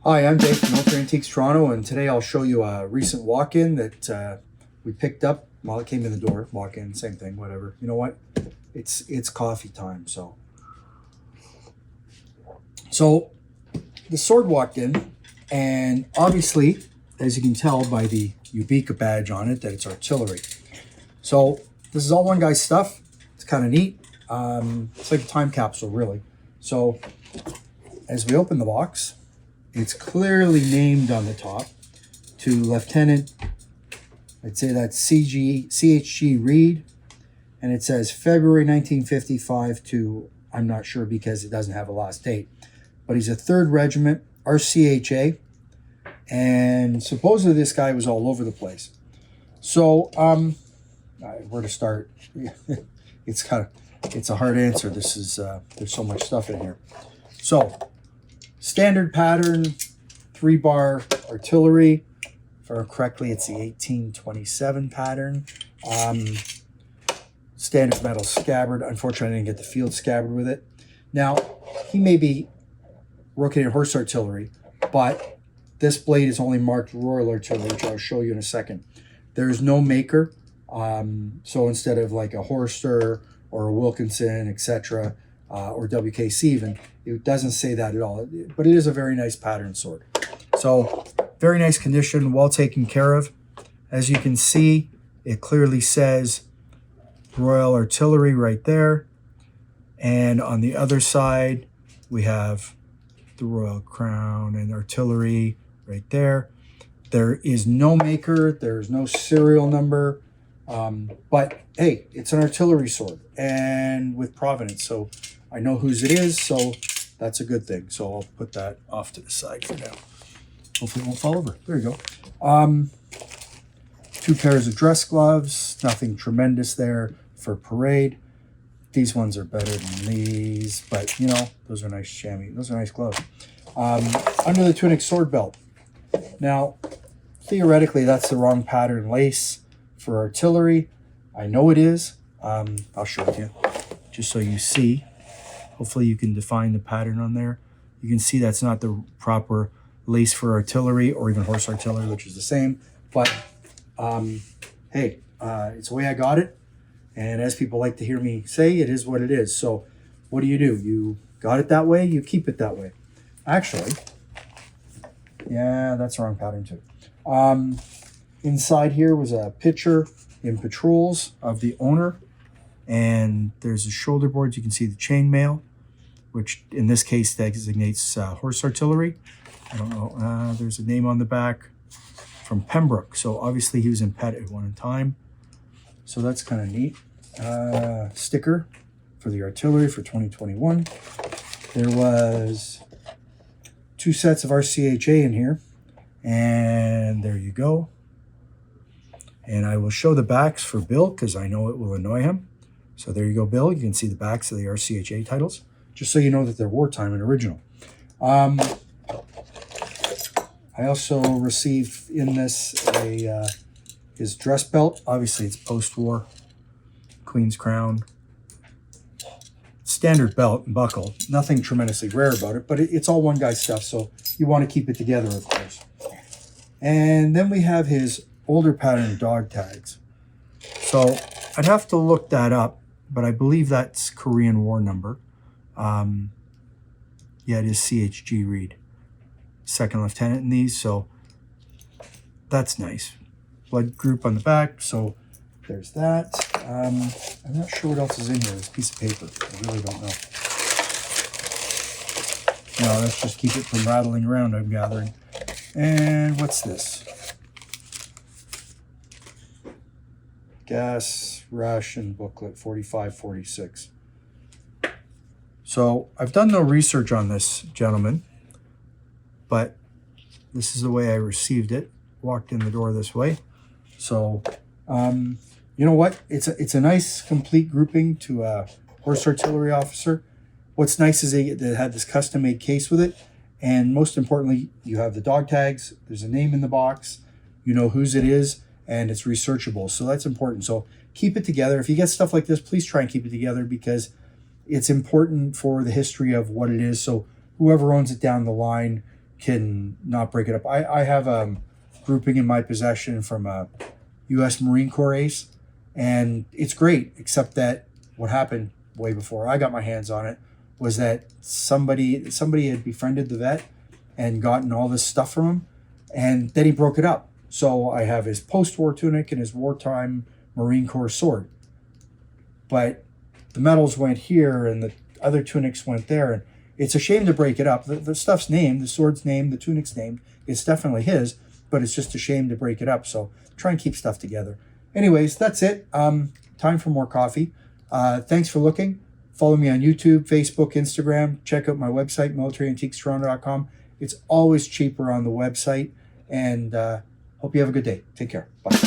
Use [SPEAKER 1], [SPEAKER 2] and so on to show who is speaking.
[SPEAKER 1] Hi, I'm Dave from Military Antiques Toronto, and today I'll show you a recent walk-in that we picked up. Well, it came in the door, walk-in, same thing, whatever. You know what? It's coffee time, so. So the sword walked in, and obviously, as you can tell by the Ubica badge on it, that it's artillery. So this is all one guy's stuff. It's kind of neat. It's like a time capsule, really. So as we open the box, it's clearly named on the top to Lieutenant, I'd say that's CHG Reid, and it says February 1955 to, I'm not sure because it doesn't have a last date, but he's a 3rd Regiment, RCHA, and supposedly this guy was all over the place. So, where to start? It's a hard answer. This is, there's so much stuff in here. So, standard pattern, 3-bar artillery. If I remember correctly, it's the 1827 pattern. Standard metal scabbard. Unfortunately, I didn't get the field scabbard with it. Now, he may be rotated horse artillery, but this blade is only marked Royal Artillery, which I'll show you in a second. There is no maker. So instead of like a Horster or a Wilkinson, etc., or WKC even, it doesn't say that at all, but it is a very nice pattern sword. So very nice condition, well taken care of. As you can see, it clearly says Royal Artillery right there, and on the other side we have the Royal Crown and Artillery right there. There is no maker, there's no serial number, but hey, it's an artillery sword and with provenance, so I know whose it is, so that's a good thing. So I'll put that off to the side for now. Hopefully it won't fall over. There you go. 2 pairs of dress gloves. Nothing tremendous there for parade. These ones are better than these, but you know, those are nice chamois. Those are nice gloves. Under the tunic, sword belt. Now, theoretically, that's the wrong pattern lace for artillery. I know it is. I'll show it to you, just so you see. Hopefully you can define the pattern on there. You can see that's not the proper lace for artillery or even horse artillery, which is the same. But hey, it's the way I got it. And as people like to hear me say, it is what it is. So what do? You got it that way, you keep it that way. Actually, yeah, that's the wrong pattern too. Inside here was a picture in patrols of the owner. And there's the shoulder boards. You can see the chainmail, which in this case designates horse artillery. I don't know. There's a name on the back from Pembroke. So obviously he was in Pet at one time. So that's kind of neat. Sticker for the artillery for 2021. There was 2 sets of RCHA in here. And there you go. And I will show the backs for Bill because I know it will annoy him. So there you go, Bill. You can see the backs of the RCHA titles, just so you know that they're wartime and original. I also received in this his dress belt. Obviously, it's post-war, Queen's Crown. Standard belt and buckle. Nothing tremendously rare about it, but it's all one guy's stuff, so you want to keep it together, of course. And then we have his older pattern dog tags. So I'd have to look that up, but I believe that's Korean War number. Yeah, it is CHG Reid, 2nd Lieutenant in these, so that's nice. Blood group on the back, so there's that. I'm not sure what else is in here, this piece of paper. I really don't know. No, let's just keep it from rattling around, I'm gathering. And what's this? Gas ration booklet 4546. So I've done no research on this gentleman, but this is the way I received it. Walked in the door this way. So you know what? It's a nice complete grouping to a horse artillery officer. What's nice is they had this custom made case with it, and most importantly, you have the dog tags. There's a name in the box. You know whose it is. And it's researchable, so that's important. So keep it together. If you get stuff like this, please try and keep it together because it's important for the history of what it is. So whoever owns it down the line can not break it up. I have a grouping in my possession from a U.S. Marine Corps ace, and it's great, except that what happened way before I got my hands on it was that somebody had befriended the vet and gotten all this stuff from him, and then he broke it up. So I have his post-war tunic and his wartime Marine Corps sword. But the medals went here and the other tunics went there, and it's a shame to break it up. The stuff's named, the sword's named, the tunic's named. It's definitely his, but it's just a shame to break it up. So try and keep stuff together. Anyways, that's it. Time for more coffee. Thanks for looking. Follow me on YouTube, Facebook, Instagram. Check out my website, militaryantiquestoronto.com. It's always cheaper on the website. And hope you have a good day. Take care. Bye.